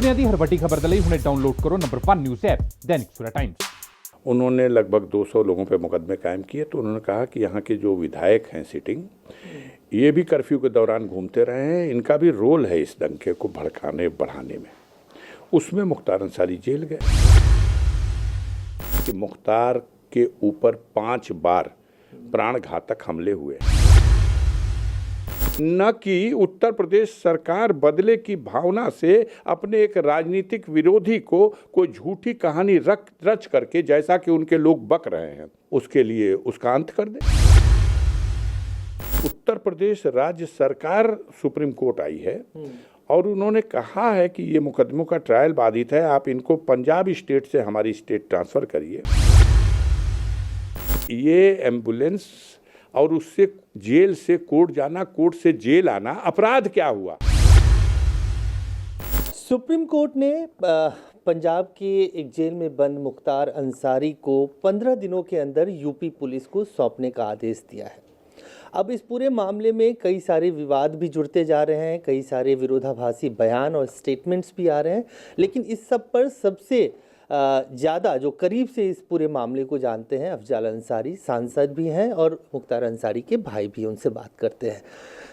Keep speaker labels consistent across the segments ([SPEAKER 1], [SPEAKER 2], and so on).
[SPEAKER 1] हफ्तियां दी हर वड्डी खबर दे लई हुणे डाउनलोड करो number 1 news app Dainik Savera times.
[SPEAKER 2] उन्होंने लगभग 200 लोगों पे मुकदमे कायम किए। तो उन्होंने कहा कि यहाँ के जो विधायक हैं सिटिंग, ये भी कर्फ्यू के दौरान घूमते रहे हैं, इनका भी रोल है इस दंगे को भड़काने बढ़ाने में। उसमें मुख्तार अंसारी जेल गए कि मुख्तार के ऊपर 5 बार प्राणघातक हमले हुए, न कि उत्तर प्रदेश सरकार बदले की भावना से अपने एक राजनीतिक विरोधी को कोई झूठी कहानी रच करके, जैसा कि उनके लोग बक रहे हैं, उसके लिए उसका अंत कर दे। उत्तर प्रदेश राज्य सरकार सुप्रीम कोर्ट आई है और उन्होंने कहा है कि ये मुकदमों का ट्रायल बाधित है, आप इनको पंजाब स्टेट से हमारी स्टेट ट्रांसफर करिए। ये एम्बुलेंस और उससे जेल से कोर्ट जाना, कोर्ट से जेल आना, अपराध क्या हुआ?
[SPEAKER 3] सुप्रीम कोर्ट ने पंजाब के एक जेल में बंद मुख्तार अंसारी को 15 दिनों के अंदर यूपी पुलिस को सौंपने का आदेश दिया है। अब इस पूरे मामले में कई सारे विवाद भी जुड़ते जा रहे हैं, कई सारे विरोधाभासी बयान और स्टेटमेंट्स भी आ रहे हैं, लेकिन इस सब पर सबसे ज़्यादा जो करीब से इस पूरे मामले को जानते हैं अफजल अंसारी, सांसद भी हैं और मुख्तार अंसारी के भाई भी, उनसे बात करते हैं।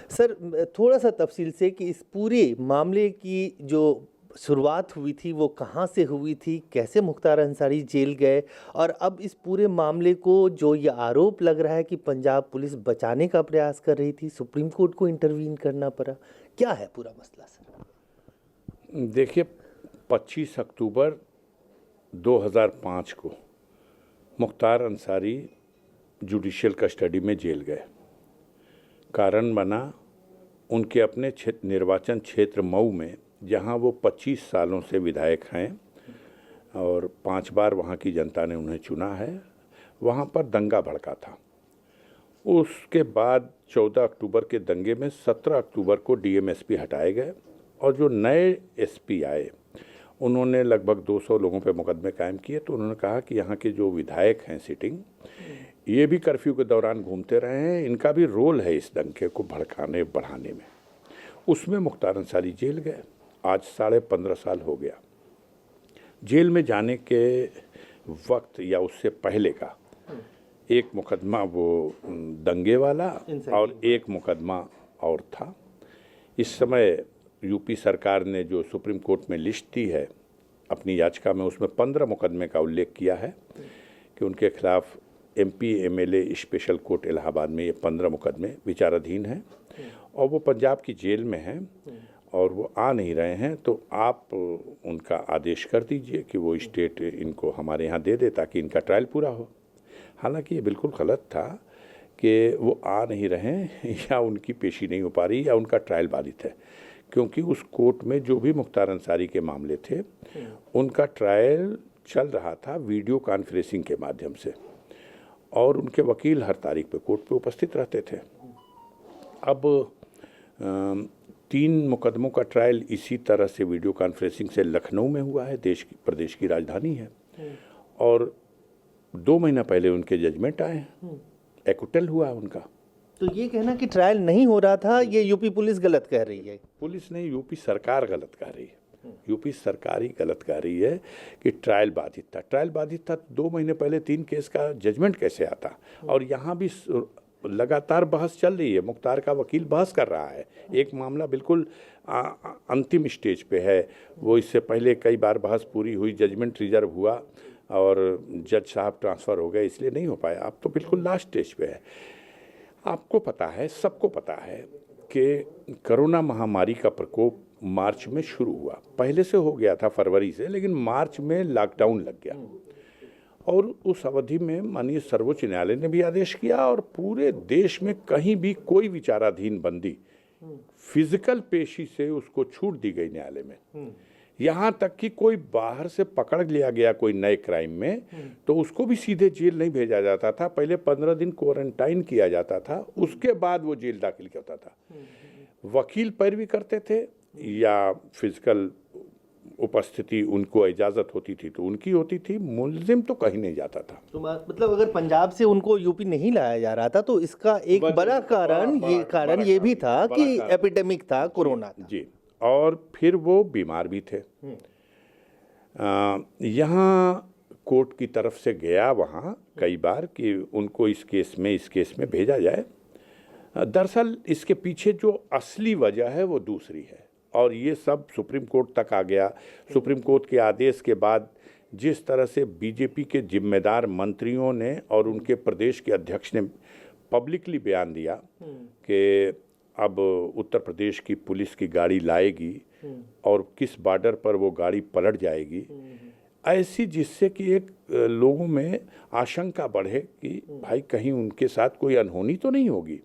[SPEAKER 3] सर, थोड़ा सा तफसील से कि इस पूरे मामले की जो शुरुआत हुई थी वो कहाँ से हुई थी, कैसे मुख्तार अंसारी जेल गए, और अब इस पूरे मामले को जो ये आरोप लग रहा है कि पंजाब पुलिस बचाने का प्रयास कर रही थी, सुप्रीम कोर्ट को इंटरवीन करना पड़ा, क्या है पूरा मसला सर?
[SPEAKER 2] देखिए, 25 अक्टूबर 2005 को मुख्तार अंसारी जुडिशियल कस्टडी में जेल गए। कारण बना उनके अपने निर्वाचन क्षेत्र मऊ में, जहां वो 25 सालों से विधायक हैं और 5 बार वहां की जनता ने उन्हें चुना है, वहां पर दंगा भड़का था। उसके बाद 14 अक्टूबर के दंगे में 17 अक्टूबर को डीएम-एसपी हटाए गए और जो नए एसपी आए उन्होंने लगभग 200 लोगों पे मुकदमे कायम किए। तो उन्होंने कहा कि यहाँ के जो विधायक हैं सिटिंग, ये भी कर्फ्यू के दौरान घूमते रहे हैं, इनका भी रोल है इस दंगे को भड़काने बढ़ाने में। उसमें मुख्तार अंसारी जेल गए। आज 15.5 साल हो गया। जेल में जाने के वक्त या उससे पहले का एक मुकदमा वो दंगे वाला और एक मुकदमा और था। इस समय यूपी सरकार ने जो सुप्रीम कोर्ट में लिस्ट दी है अपनी याचिका में, उसमें 15 मुकदमे का उल्लेख किया है कि उनके खिलाफ MP MLA special court Allahabad में ये 15 मुकदमे विचाराधीन हैं और वो पंजाब की जेल में हैं और वो आ नहीं रहे हैं। तो आप उनका आदेश कर दीजिए कि वो स्टेट इनको हमारे यहाँ दे दे ताकि इनका ट्रायल पूरा हो। हालांकि ये बिल्कुल गलत था कि वो आ नहीं रहे हैं या उनकी पेशी नहीं हो पा रही या उनका ट्रायल बाधित है, क्योंकि उस कोर्ट में जो भी मुख्तार अंसारी के मामले थे उनका ट्रायल चल रहा था वीडियो कॉन्फ्रेंसिंग के माध्यम से और उनके वकील हर तारीख पे कोर्ट पे उपस्थित रहते थे। अब 3 मुकदमों का ट्रायल इसी तरह से वीडियो कॉन्फ्रेंसिंग से लखनऊ में हुआ है, प्रदेश की राजधानी है, और 2 महीना पहले उनके जजमेंट आए हैं, एक्विटल हुआ उनका।
[SPEAKER 3] तो ये कहना कि ट्रायल नहीं हो रहा था, ये यूपी पुलिस गलत कह रही है?
[SPEAKER 2] पुलिस नहीं, यूपी सरकार गलत कह रही है। यूपी सरकार ही गलत कह रही है कि ट्रायल बाधित था। ट्रायल बाधित था 2 महीने पहले 3 केस का जजमेंट कैसे आता? और यहाँ भी लगातार बहस चल रही है, मुख्तार का वकील बहस कर रहा है। एक मामला बिल्कुल अंतिम स्टेज पे है, वो इससे पहले कई बार बहस पूरी हुई, जजमेंट रिजर्व हुआ और जज साहब ट्रांसफ़र हो गए, इसलिए नहीं हो पाया। अब तो बिल्कुल लास्ट स्टेज पे है। आपको पता है, सबको पता है कि कोरोना महामारी का प्रकोप मार्च में शुरू हुआ, पहले से हो गया था फरवरी से, लेकिन मार्च में लॉकडाउन लग गया और उस अवधि में माननीय सर्वोच्च न्यायालय ने भी आदेश किया और पूरे देश में कहीं भी कोई विचाराधीन बंदी फिजिकल पेशी से उसको छूट दी गई न्यायालय में। यहाँ तक कि कोई बाहर से पकड़ लिया गया कोई नए क्राइम में तो उसको भी सीधे जेल नहीं भेजा जाता था, पहले 15 दिन क्वारंटाइन किया जाता था, उसके बाद वो जेल दाखिल किया होता था। वकील पैरवी करते थे या फिजिकल उपस्थिति उनको इजाज़त होती थी तो उनकी होती थी, मुलजिम तो कहीं नहीं जाता था।
[SPEAKER 3] तो मतलब अगर पंजाब से उनको यूपी नहीं लाया जा रहा था तो इसका एक बड़ा कारण ये भी था कि एपिडेमिक था, कोरोना था।
[SPEAKER 2] जी, और फिर वो बीमार भी थे। यहाँ कोर्ट की तरफ से गया वहाँ कई बार कि उनको इस केस में भेजा जाए। दरअसल इसके पीछे जो असली वजह है वो दूसरी है, और ये सब सुप्रीम कोर्ट तक आ गया। सुप्रीम कोर्ट के आदेश के बाद जिस तरह से बीजेपी के जिम्मेदार मंत्रियों ने और उनके प्रदेश के अध्यक्ष ने पब्लिकली बयान दिया कि अब उत्तर प्रदेश की पुलिस की गाड़ी लाएगी और किस बॉर्डर पर वो गाड़ी पलट जाएगी, ऐसी जिससे कि एक लोगों में आशंका बढ़े कि भाई कहीं उनके साथ कोई अनहोनी तो नहीं होगी।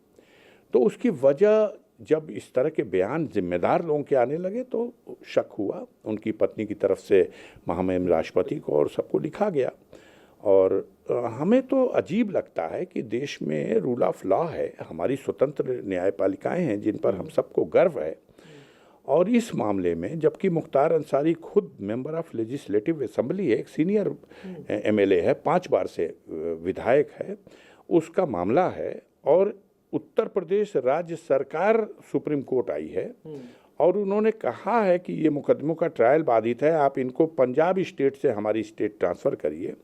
[SPEAKER 2] तो उसकी वजह जब इस तरह के बयान जिम्मेदार लोगों के आने लगे तो शक हुआ। उनकी पत्नी की तरफ से महामहिम राष्ट्रपति को और सबको लिखा गया। और हमें तो अजीब लगता है कि देश में रूल ऑफ लॉ है, हमारी स्वतंत्र न्यायपालिकाएं हैं जिन पर हम सबको गर्व है। और इस मामले में जबकि मुख्तार अंसारी खुद मेंबर ऑफ लेजिस्लेटिव असेंबली है, एक सीनियर एमएलए है, 5 बार से विधायक है, उसका मामला है, और उत्तर प्रदेश राज्य सरकार सुप्रीम कोर्ट आई है और उन्होंने कहा है कि ये मुकदमों का ट्रायल बाधित है, आप इनको पंजाब स्टेट से हमारी स्टेट ट्रांसफ़र करिए।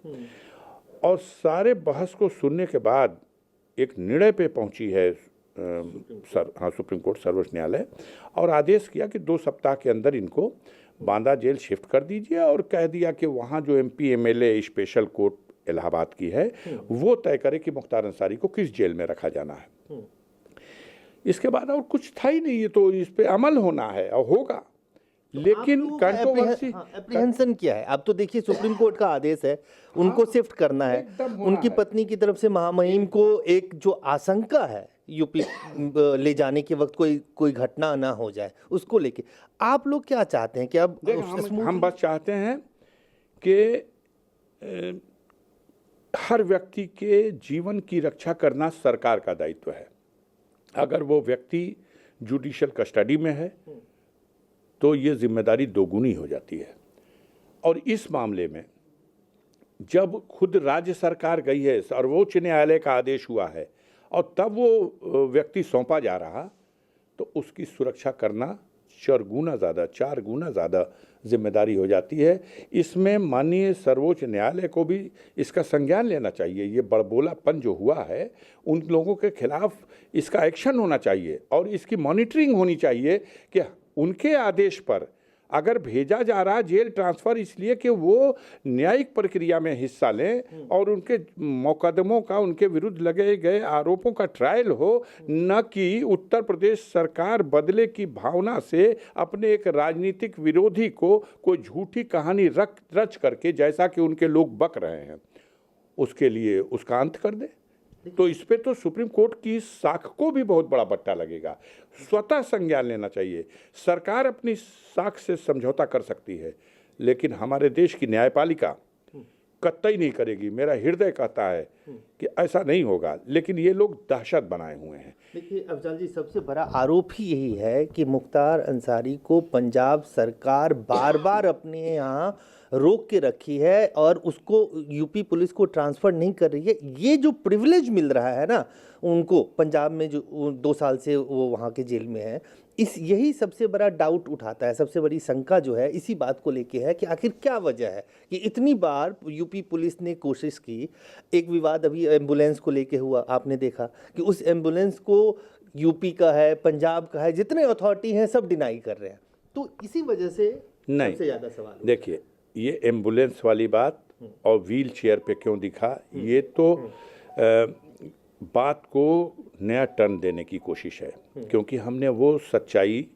[SPEAKER 2] और सारे बहस को सुनने के बाद एक निर्णय पे पहुंची है सुप्रीम कोर्ट सर्वोच्च न्यायालय, और आदेश किया कि 2 सप्ताह के अंदर इनको बांदा जेल शिफ्ट कर दीजिए, और कह दिया कि वहाँ जो MP MLA special court Allahabad की है वो तय करे कि मुख्तार अंसारी को किस जेल में रखा जाना है। इसके बाद और कुछ था ही नहीं, ये तो इस पे अमल होना है और होगा। लेकिन कंट्रोवर्सी
[SPEAKER 3] एप्रीहेंशन क्या है? अब तो देखिए सुप्रीम कोर्ट का आदेश है, उनको शिफ्ट करना है। उनकी पत्नी की तरफ से महामहिम को एक जो आशंका है यूपी ले जाने के वक्त कोई घटना ना हो जाए, उसको लेके आप लोग क्या चाहते हैं कि अब
[SPEAKER 2] हम बस चाहते हैं कि हर व्यक्ति के जीवन की रक्षा करना सरकार का दायित्व है। अगर वो व्यक्ति जुडिशियल कस्टडी में है तो ये जिम्मेदारी दोगुनी हो जाती है। और इस मामले में जब खुद राज्य सरकार गई है, सर्वोच्च न्यायालय का आदेश हुआ है और तब वो व्यक्ति सौंपा जा रहा, तो उसकी सुरक्षा करना 4 गुना ज़्यादा जिम्मेदारी हो जाती है। इसमें माननीय सर्वोच्च न्यायालय को भी इसका संज्ञान लेना चाहिए। ये बड़बोलापन जो हुआ है, उन लोगों के खिलाफ इसका एक्शन होना चाहिए और इसकी मॉनिटरिंग होनी चाहिए कि उनके आदेश पर अगर भेजा जा रहा जेल ट्रांसफ़र इसलिए कि वो न्यायिक प्रक्रिया में हिस्सा लें और उनके मुकदमों का, उनके विरुद्ध लगे गए आरोपों का ट्रायल हो, न कि उत्तर प्रदेश सरकार बदले की भावना से अपने एक राजनीतिक विरोधी को कोई झूठी कहानी रच करके, जैसा कि उनके लोग बक रहे हैं, उसके लिए उसका अंत कर दे। तो इस पे तो सुप्रीम कोर्ट की साख को भी बहुत बड़ा बट्टा लगेगा। स्वतः संज्ञान लेना चाहिए। सरकार अपनी साख से समझौता कर सकती है, लेकिन हमारे देश की न्यायपालिका कतई नहीं करेगी। मेरा हृदय कहता है कि ऐसा नहीं होगा, लेकिन ये लोग दहशत बनाए हुए हैं।
[SPEAKER 3] देखिए अफजल जी, सबसे बड़ा आरोप ही यही है कि मुख्तार अंसारी को पंजाब सरकार बार बार अपने यहाँ रोक के रखी है और उसको यूपी पुलिस को ट्रांसफ़र नहीं कर रही है। ये जो प्रिविलेज मिल रहा है ना उनको पंजाब में, जो 2 साल से वो वहाँ के जेल में है, यही सबसे बड़ा डाउट उठाता है। सबसे बड़ी शंका जो है इसी बात को लेके है कि आखिर क्या वजह है कि इतनी बार यूपी पुलिस ने कोशिश की। एक विवाद अभी एम्बुलेंस को लेके हुआ, आपने देखा कि उस एम्बुलेंस को यूपी का है, पंजाब का है, जितने अथॉरिटी हैं सब डिनाई कर रहे हैं। तो इसी वजह से सबसे ज़्यादा सवाल।
[SPEAKER 2] देखिए, ये एम्बुलेंस वाली बात और व्हील चेयर पे क्यों दिखा, ये तो बात को नया टर्न देने की कोशिश है, क्योंकि हमने वो सच्चाई,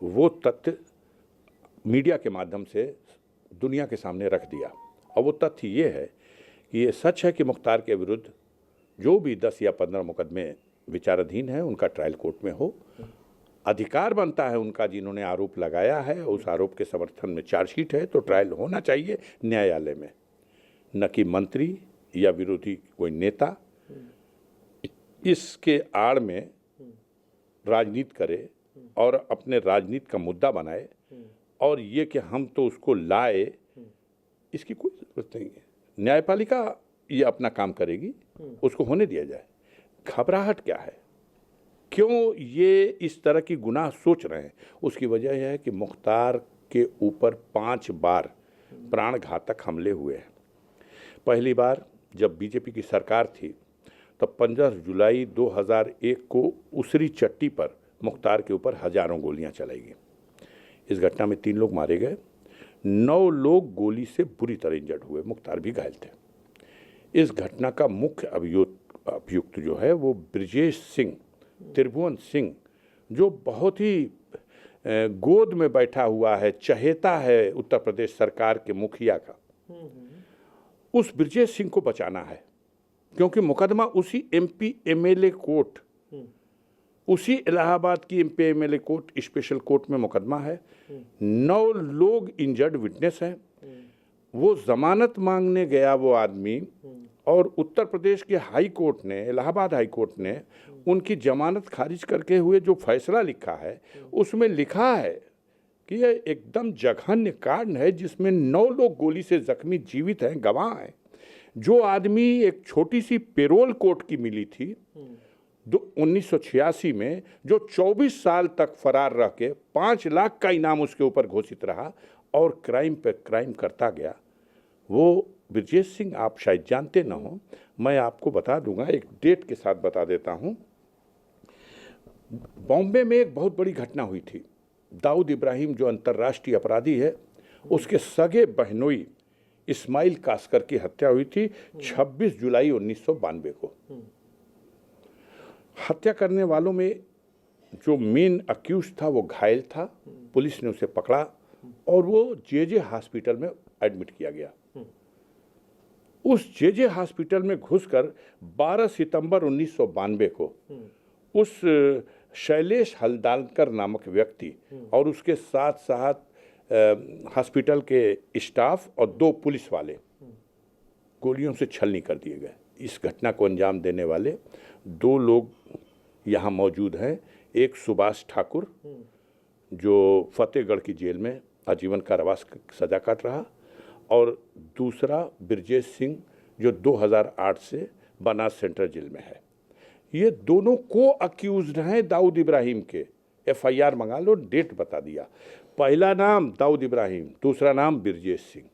[SPEAKER 2] वो तथ्य मीडिया के माध्यम से दुनिया के सामने रख दिया। और वो तथ्य ये है कि ये सच है कि मुख्तार के विरुद्ध जो भी 10 या 15 मुकदमे विचाराधीन हैं, उनका ट्रायल कोर्ट में हो। अधिकार बनता है उनका, जिन्होंने आरोप लगाया है उस आरोप के समर्थन में चार्जशीट है तो ट्रायल होना चाहिए न्यायालय में, न कि मंत्री या विरोधी कोई नेता इसके आड़ में राजनीति करे और अपने राजनीति का मुद्दा बनाए, और ये कि हम तो उसको लाए, इसकी कोई ज़रूरत नहीं है। न्यायपालिका ये अपना काम करेगी, उसको होने दिया जाए। घबराहट क्या है? क्यों ये इस तरह की गुनाह सोच रहे हैं? उसकी वजह यह है कि मुख्तार के ऊपर 5 बार प्राण घातक हमले हुए हैं। पहली बार जब बीजेपी की सरकार थी तब 15 जुलाई 2001 को उसरी चट्टी पर मुख्तार के ऊपर हजारों गोलियां चलाई गई। इस घटना में 3 लोग मारे गए, 9 लोग गोली से बुरी तरह इंजर्ड हुए, मुख्तार भी घायल थे। इस घटना का मुख्य अभियुक्त जो है वो ब्रजेश सिंह, त्रिभुवन सिंह, जो बहुत ही गोद में बैठा हुआ है, चहेता है उत्तर प्रदेश सरकार के मुखिया का। उस ब्रजेश सिंह को बचाना है, क्योंकि मुकदमा उसी एमपी एमएलए कोर्ट, उसी इलाहाबाद की MP MLA court special court में मुकदमा है। 9 लोग इंजर्ड विटनेस हैं। वो जमानत मांगने गया वो आदमी, और उत्तर प्रदेश के हाई कोर्ट ने, इलाहाबाद हाई कोर्ट ने उनकी जमानत खारिज करके हुए जो फैसला लिखा है उसमें लिखा है कि यह एकदम जघन्य कांड है जिसमें 9 लोग गोली से जख्मी जीवित हैं, गवाह हैं। जो आदमी एक छोटी सी पेरोल कोर्ट की मिली थी 1986 में, जो 24 साल तक फरार रह के 5 लाख का इनाम उसके ऊपर घोषित रहा और क्राइम पे क्राइम करता गया, वो ब्रजेश सिंह आप शायद जानते ना हो। मैं आपको बता दूंगा, एक डेट के साथ बता देता हूं। बॉम्बे में एक बहुत बड़ी घटना हुई थी। दाऊद इब्राहिम जो अंतर्राष्ट्रीय अपराधी है, उसके सगे बहनोई इस्माइल कास्कर की हत्या हुई थी 26 जुलाई 1992 को। हत्या करने वालों में जो मेन अक्यूज था वो घायल था। पुलिस ने उसे पकड़ा और वो जे हॉस्पिटल में एडमिट किया गया। उस जे हॉस्पिटल में घुसकर 12 सितंबर 1992 को उस शैलेश हल्दारकर नामक व्यक्ति और उसके साथ साथ हॉस्पिटल के स्टाफ और 2 पुलिस वाले गोलियों से छलनी कर दिए गए। इस घटना को अंजाम देने वाले 2 लोग यहाँ मौजूद हैं। एक सुभाष ठाकुर जो फतेहगढ़ की जेल में आजीवन कारावास की सजा काट रहा, और दूसरा ब्रजेश सिंह जो 2008 से बनास सेंट्रल जेल में है। ये दोनों को अक्यूज्ड हैं दाऊद इब्राहिम के। एफआईआर मंगा लो, डेट बता दिया। पहला नाम दाऊद इब्राहिम, दूसरा नाम ब्रजेश सिंह।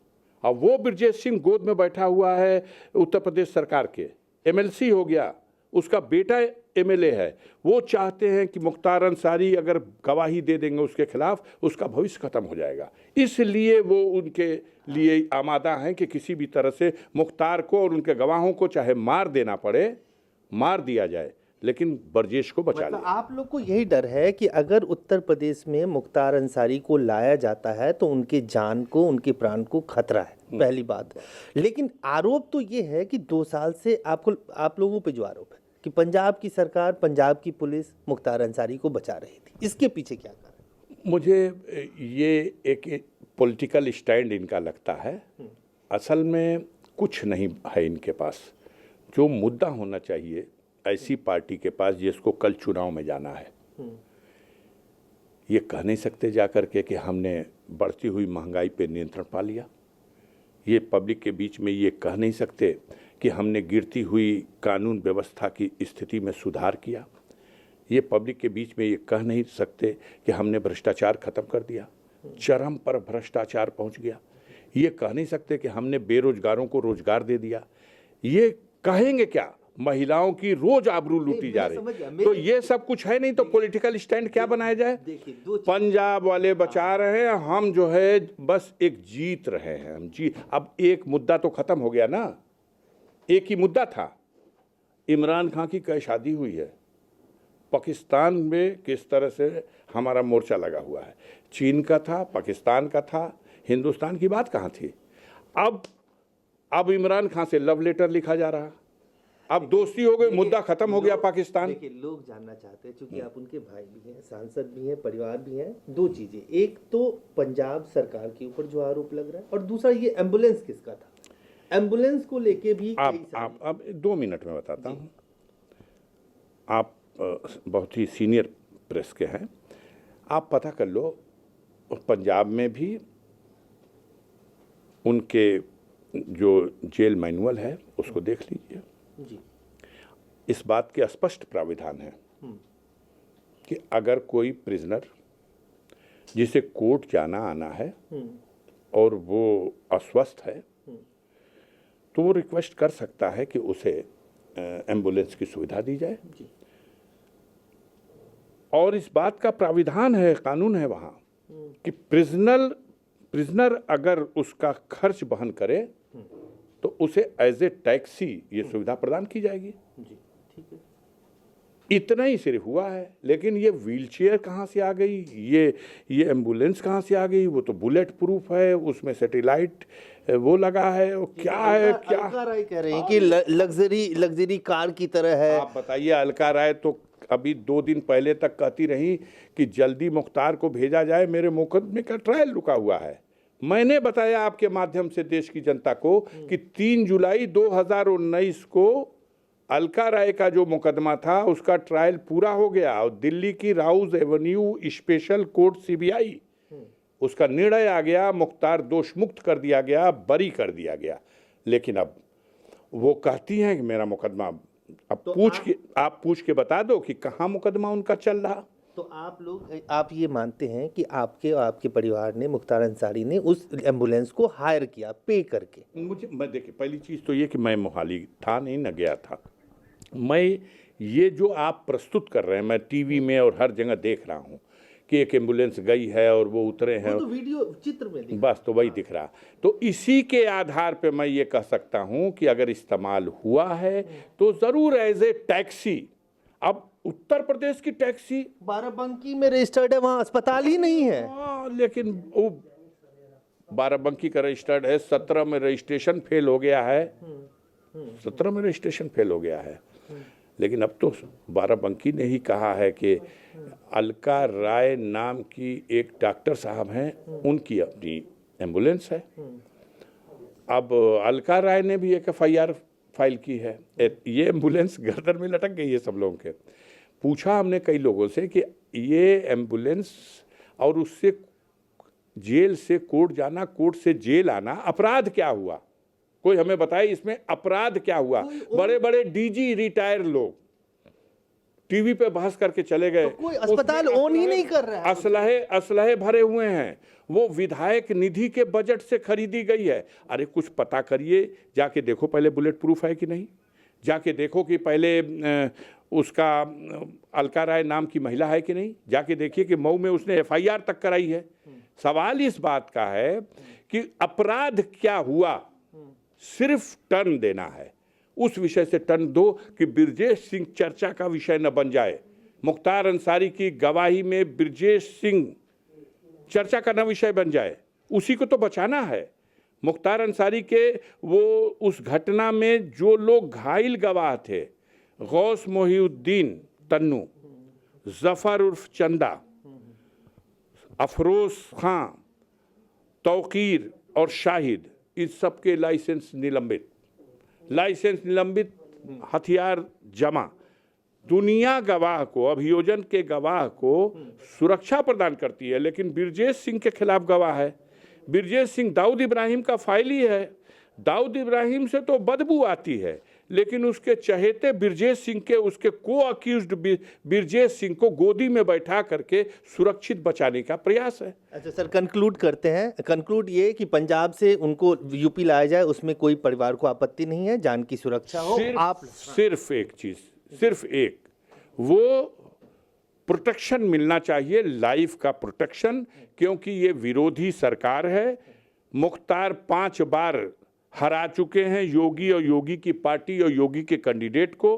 [SPEAKER 2] अब वो ब्रजेश सिंह गोद में बैठा हुआ है उत्तर प्रदेश सरकार के, एमएलसी हो गया, उसका बेटा एमएलए है। वो चाहते हैं कि मुख्तार अंसारी अगर गवाही दे देंगे उसके खिलाफ, उसका भविष्य खत्म हो जाएगा। इसलिए वो उनके लिए आमादा हैं कि किसी भी तरह से मुख्तार को और उनके गवाहों को चाहे मार देना पड़े, मार दिया जाए, लेकिन ब्रजेश को बचा लिया।
[SPEAKER 3] आप लोग को यही डर है कि अगर उत्तर प्रदेश में मुख्तार अंसारी को लाया जाता है तो उनके जान को, उनके प्राण को खतरा है, पहली बात। लेकिन आरोप तो ये है कि 2 साल से आप लोगों पे जो आरोप है कि पंजाब की सरकार, पंजाब की पुलिस मुख्तार अंसारी को बचा रही थी, इसके पीछे क्या कारण?
[SPEAKER 2] मुझे ये एक पॉलिटिकल स्टैंड इनका लगता है। असल में कुछ नहीं है इनके पास। जो मुद्दा होना चाहिए ऐसी पार्टी के पास जिसको कल चुनाव में जाना है, ये कह नहीं सकते जाकर के कि हमने बढ़ती हुई महंगाई पे नियंत्रण पा लिया। ये पब्लिक के बीच में ये कह नहीं सकते कि हमने गिरती हुई कानून व्यवस्था की स्थिति में सुधार किया। ये पब्लिक के बीच में ये कह नहीं सकते कि हमने भ्रष्टाचार खत्म कर दिया, चरम पर भ्रष्टाचार पहुंच गया। ये कह नहीं सकते कि हमने बेरोजगारों को रोजगार दे दिया। ये कहेंगे क्या? महिलाओं की रोज आबरू लूटी जा रही। तो ये सब कुछ है नहीं, तो पॉलिटिकल स्टैंड क्या बनाया जाए? पंजाब वाले बचा रहे हैं, हम जो है बस एक जीत रहे हैं। हम अब एक मुद्दा तो खत्म हो गया ना। एक ही मुद्दा था, इमरान खान की कई शादी हुई है। पाकिस्तान में किस तरह से हमारा मोर्चा लगा हुआ है। चीन का था, पाकिस्तान का था, हिंदुस्तान की बात कहाँ थी? अब इमरान खान से लव लेटर लिखा जा रहा। अब दोस्ती हो गई, मुद्दा खत्म हो गया पाकिस्तान।
[SPEAKER 3] देखिए, लोग जानना चाहते हैं, क्योंकि आप उनके भाई भी हैं, सांसद भी हैं, परिवार भी हैं। 2 चीजें, एक तो पंजाब सरकार के ऊपर जो आरोप लग रहा है, और दूसरा ये एम्बुलेंस किसका था? एम्बुलेंस को लेके भी
[SPEAKER 2] आप 2 मिनट में बताता हूँ। आप बहुत ही सीनियर प्रेस के हैं, आप पता कर लो। पंजाब में भी उनके जो जेल मैनुअल है उसको देख लीजिए जी। इस बात के स्पष्ट प्राविधान है कि अगर कोई प्रिजनर जिसे कोर्ट जाना आना है और वो अस्वस्थ है तो वो रिक्वेस्ट कर सकता है कि उसे एम्बुलेंस की सुविधा दी जाए। और इस बात का प्राविधान है, कानून है वहाँ कि प्रिजनर अगर उसका खर्च वहन करे तो उसे एज ए टैक्सी ये सुविधा प्रदान की जाएगी। इतना ही सिर्फ हुआ है, लेकिन ये व्हीलचेयर कहाँ से आ गई, ये एम्बुलेंस कहाँ से आ गई? वो तो बुलेट प्रूफ है, उसमें सैटेलाइट वो लगा है, वो क्या है क्या?
[SPEAKER 3] अलका राय कह रहे हैं कि लग्जरी कार की तरह है।
[SPEAKER 2] आप बताइए, अलका राय तो अभी 2 दिन पहले तक कहती रही कि जल्दी मुख्तार को भेजा जाए, मेरे मुकदमे का ट्रायल रुका हुआ है। मैंने बताया आपके माध्यम से देश की जनता को कि 3 जुलाई 2019 को अलका राय का जो मुकदमा था उसका ट्रायल पूरा हो गया और दिल्ली की Rouse Avenue special court CBI उसका निर्णय आ गया, मुख्तार दोष मुक्त कर दिया गया, बरी कर दिया गया। लेकिन अब वो कहती हैं कि मेरा मुकदमा, अब तो आप पूछ के बता दो कि कहाँ मुकदमा उनका चल रहा।
[SPEAKER 3] तो आप ये मानते हैं कि आपके परिवार ने, मुख्तार अंसारी ने उस एम्बुलेंस को हायर किया पे करके?
[SPEAKER 2] मैं देखिए, पहली चीज़ तो ये कि मैं मोहाली था नहीं, न गया था मैं। ये जो आप प्रस्तुत कर रहे हैं, मैं टीवी में और हर जगह देख रहा हूँ कि एक एम्बुलेंस गई है और वो उतरे हैं,
[SPEAKER 3] तो वीडियो चित्र में
[SPEAKER 2] बस तो वही दिख रहा। तो इसी के आधार पे मैं ये कह सकता हूँ कि अगर इस्तेमाल हुआ है तो ज़रूर एज ए टैक्सी। अब उत्तर प्रदेश की टैक्सी
[SPEAKER 3] बाराबंकी में रजिस्टर्ड है, वहाँ अस्पताल ही नहीं है।
[SPEAKER 2] लेकिन वो बाराबंकी का रजिस्टर्ड है, 17 में रजिस्ट्रेशन फेल हो गया है, 17 में रजिस्ट्रेशन फेल हो गया है। लेकिन अब तो बाराबंकी ने ही कहा है कि अलका राय नाम की एक डॉक्टर साहब हैं, उनकी अपनी एम्बुलेंस है। अब अलका राय ने भी एक FIR फाइल की है। ये एम्बुलेंस गर्दन में लटक गई है सब लोगों के। पूछा हमने कई लोगों से कि ये एम्बुलेंस और उससे जेल से कोर्ट जाना, कोर्ट से जेल आना, अपराध क्या हुआ? कोई हमें बताए इसमें अपराध क्या हुआ? बड़े बड़े DG रिटायर लोग टीवी पे बहस करके चले गए।
[SPEAKER 3] तो कोई अस्पताल ओन ही नहीं कर रहा है।
[SPEAKER 2] असलहे भरे हुए हैं, वो विधायक निधि के बजट से खरीदी गई है। अरे कुछ पता करिए, जाके देखो पहले बुलेट प्रूफ है कि नहीं, जाके देखो कि पहले उसका अलका राय नाम की महिला है कि नहीं, जाके देखिए कि मऊ में उसने FIR तक कराई है। सवाल इस बात का है कि अपराध क्या हुआ, सिर्फ टर्न देना है। उस विषय से टर्न दो कि ब्रजेश सिंह चर्चा का विषय न बन जाए। मुख्तार अंसारी की गवाही में ब्रजेश सिंह चर्चा का न विषय बन जाए, उसी को तो बचाना है। मुख्तार अंसारी के वो उस घटना में जो लोग घायल गवाह थे, गौस मोहिउद्दीन तन्नू, जफर उर्फ चंदा, अफरोज खां, तौकीर और शाहिद, इस सब के लाइसेंस निलंबित, हथियार जमा। दुनिया गवाह को, अभियोजन के गवाह को सुरक्षा प्रदान करती है, लेकिन ब्रजेश सिंह के खिलाफ गवाह है। ब्रजेश सिंह दाऊद इब्राहिम का फाइल ही है। दाऊद इब्राहिम से तो बदबू आती है, लेकिन उसके चहेते ब्रजेश सिंह के, उसके को अक्यूज्ड ब्रजेश सिंह को गोदी में बैठा करके सुरक्षित बचाने का प्रयास है।
[SPEAKER 3] अच्छा सर, कंक्लूड करते हैं। कंक्लूड ये कि पंजाब से उनको यूपी लाया जाए, उसमें कोई परिवार को आपत्ति नहीं है, जान की सुरक्षा हो। आप
[SPEAKER 2] सिर्फ एक चीज, सिर्फ एक, वो प्रोटेक्शन मिलना चाहिए, लाइफ का प्रोटेक्शन, क्योंकि ये विरोधी सरकार है। मुख्तार 5 बार हरा चुके हैं योगी और योगी की पार्टी और योगी के कैंडिडेट को।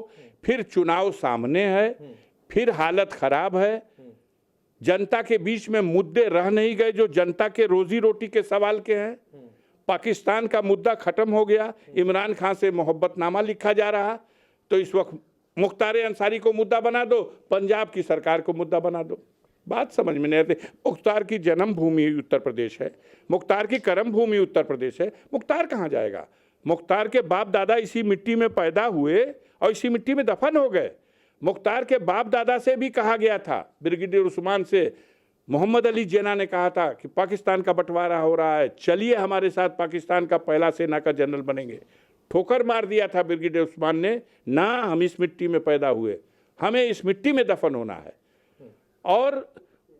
[SPEAKER 2] फिर चुनाव सामने है, फिर हालत खराब है। जनता के बीच में मुद्दे रह नहीं गए जो जनता के रोजी रोटी के सवाल के हैं। पाकिस्तान का मुद्दा खत्म हो गया, इमरान खान से मोहब्बतनामा लिखा जा रहा। तो इस वक्त मुख्तार अंसारी को मुद्दा बना दो, पंजाब की सरकार को मुद्दा बना दो। बात समझ में नहीं आती। मुख्तार की जन्मभूमि उत्तर प्रदेश है, मुख्तार की कर्म भूमि उत्तर प्रदेश है। मुख्तार कहाँ जाएगा? मुख्तार के बाप दादा इसी मिट्टी में पैदा हुए और इसी मिट्टी में दफन हो गए। मुख्तार के बाप दादा से भी कहा गया था, ब्रिगेडियर उस्मान से मोहम्मद अली जिन्ना ने कहा था कि पाकिस्तान का बंटवारा हो रहा है, चलिए हमारे साथ पाकिस्तान का पहला सेना का जनरल बनेंगे। ठोकर मार दिया था ब्रिगेडियर उस्मान ने, ना हम इस मिट्टी में पैदा हुए, हमें इस मिट्टी में दफन होना है। और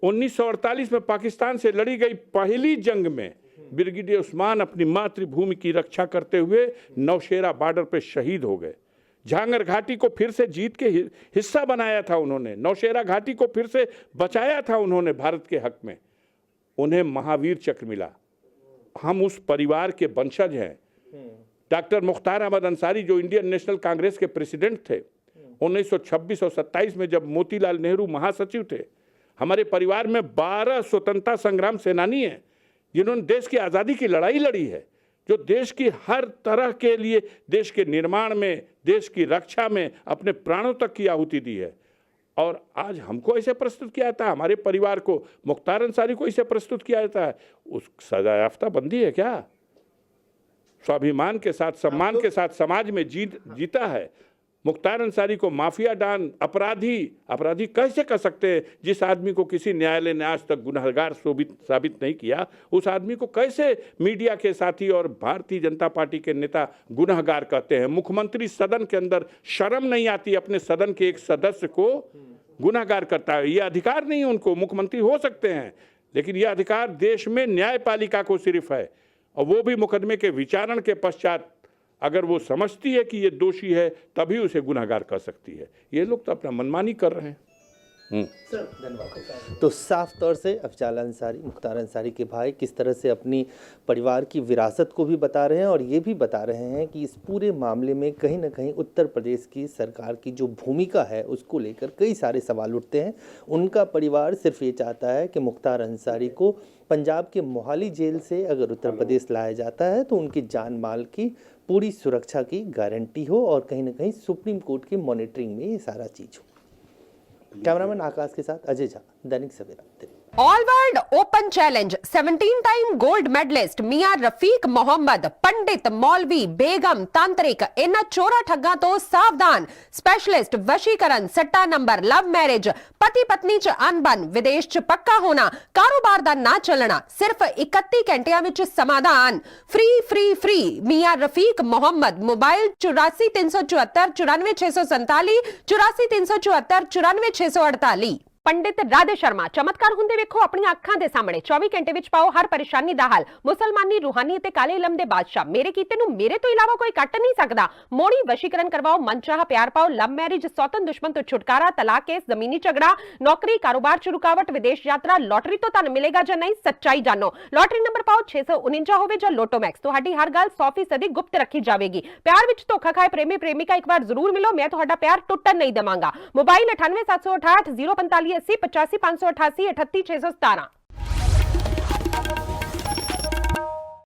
[SPEAKER 2] 1948 में पाकिस्तान से लड़ी गई पहली जंग में ब्रिगेडियर उस्मान अपनी मातृभूमि की रक्षा करते हुए नौशेरा बॉर्डर पर शहीद हो गए। झांगर घाटी को फिर से जीत के हिस्सा बनाया था उन्होंने, नौशेरा घाटी को फिर से बचाया था उन्होंने भारत के हक में। उन्हें महावीर चक्र मिला। हम उस परिवार के वंशज हैं। डॉक्टर मुख्तार अहमद अंसारी जो इंडियन नेशनल कांग्रेस के प्रेसिडेंट थे 1926 और 27 में, जब मोतीलाल नेहरू महासचिव थे, हमारे परिवार में 12 स्वतंत्रता संग्राम सेनानी हैं जिन्होंने देश की आज़ादी की लड़ाई लड़ी है, जो देश की हर तरह के लिए, देश के निर्माण में, देश की रक्षा में अपने प्राणों तक की आहुति दी है। और आज हमको ऐसे प्रस्तुत किया जाता है, हमारे परिवार को, मुख्तार अंसारी को ऐसे प्रस्तुत किया जाता है। उस सजा याफ्ता बंदी है क्या? स्वाभिमान के साथ, सम्मान के साथ समाज में जीता है। मुख्तार अंसारी को माफिया डान, अपराधी कैसे कर सकते हैं? जिस आदमी को किसी न्यायालय ने आज तक गुनहगार साबित नहीं किया, उस आदमी को कैसे मीडिया के साथी और भारतीय जनता पार्टी के नेता गुनहगार कहते हैं? मुख्यमंत्री सदन के अंदर शर्म नहीं आती, अपने सदन के एक सदस्य को गुनहगार करता है। ये अधिकार नहीं है उनको, मुख्यमंत्री हो सकते हैं, लेकिन यह अधिकार देश में न्यायपालिका को सिर्फ है, और वो भी मुकदमे के विचारण के पश्चात अगर वो समझती है कि ये दोषी है तभी उसे गुनहगार कर सकती है। ये लोग तो अपना मनमानी कर रहे हैं।
[SPEAKER 3] सर धन्यवाद। तो साफ तौर से अफजाल अंसारी, मुख्तार अंसारी के भाई किस तरह से अपनी परिवार की विरासत को भी बता रहे हैं और ये भी बता रहे हैं कि इस पूरे मामले में कहीं ना कहीं उत्तर प्रदेश की सरकार की जो भूमिका है उसको लेकर कई सारे सवाल उठते हैं। उनका परिवार सिर्फ ये चाहता है कि मुख्तार अंसारी को पंजाब के मोहाली जेल से अगर उत्तर प्रदेश लाया जाता है तो उनकी जान माल की पूरी सुरक्षा की गारंटी हो और कहीं ना कहीं सुप्रीम कोर्ट की मॉनिटरिंग में ये सारा चीज़ हो। कैमरामैन आकाश के साथ Ajay Jha, Dainik Savera Delhi.
[SPEAKER 4] All world open challenge 17 time gold medalist मियां रफीक मोहम्मद, पंडित, मौलवी, बेगम, तांत्रिक, इन चोरा ठग्गा तो सावधान। स्पेशलिस्ट वशीकरण, सट्टा नंबर, लव मैरिज, पति पत्नी च अनबन, विदेश च पक्का होना, कारोबार दा ना चलना, सिर्फ 31 घंटिया विच समाधान। फ्री फ्री फ्री मियां रफीक मोहम्मद। मोबाइल 84 374 94 647, 84 374 94 648। पंडित राधे शर्मा, चमत्कार ਹੁੰਦੇ ਵੇਖੋ ਆਪਣੀਆਂ ਅੱਖਾਂ ਦੇ ਸਾਹਮਣੇ। 24 ਘੰਟੇ ਵਿੱਚ ਪਾਓ ਹਰ ਪਰੇਸ਼ਾਨੀ ਦਾ ਹੱਲ। ਮੁਸਲਮਾਨੀ, ਰੂਹਾਨੀ ਤੇ ਕਾਲੇ ਇਲਮ ਦੇ ਬਾਦਸ਼ਾਹ, ਮੇਰੇ ਕੀਤੇ ਨੂੰ ਮੇਰੇ ਤੋਂ ਇਲਾਵਾ ਕੋਈ ਕੱਟ ਨਹੀਂ ਸਕਦਾ। ਮੋੜੀ ਵਸ਼ੀਕਰਨ ਕਰਵਾਓ, ਮਨਚਾਹਾ ਪਿਆਰ ਪਾਓ, ਲਵ ਮੈਰਿਜ, ਸੌਤਨ ਦੁਸ਼ਮਨ ਤੋਂ ਛੁਟਕਾਰਾ, ਤਲਾਕ ਕੇਸ, ਜ਼ਮੀਨੀ ਝਗੜਾ, ਨੌਕਰੀ, ਕਾਰੋਬਾਰ ਚ ਰੁਕਾਵਟ, ਵਿਦੇਸ਼ ਯਾਤਰਾ, ਲੋਟਰੀ ਤੋਂ ਤੁਹਾਨੂੰ ਮਿਲੇਗਾ ਜਾਂ ਨਹੀਂ, ਸੱਚਾਈ ਜਾਣੋ। ਲੋਟਰੀ ਨੰਬਰ ਪਾਓ 649 ਹੋਵੇ ਜਾਂ ਲੋਟੋ ਮੈਕਸ, ਤੁਹਾਡੀ ਹਰ ਗੱਲ 100% ਗੁਪਤ ਰੱਖੀ ਜਾਵੇਗੀ। ਪਿਆਰ ਵਿੱਚ ਧੋਖਾ ਖਾਏ ਪ੍ਰੇਮੀ ਪ੍ਰੇਮਿਕਾ ਇੱਕ ਵਾਰ ਜ਼ਰੂਰ ਮਿਲੋ, ਮੈਂ ਤੁਹਾਡਾ ਪਿਆਰ ਟੁੱਟਣ ਨਹੀਂ ਦੇਵਾਂਗਾ। मोबाइल 98 768 045 80 85 588 38 617।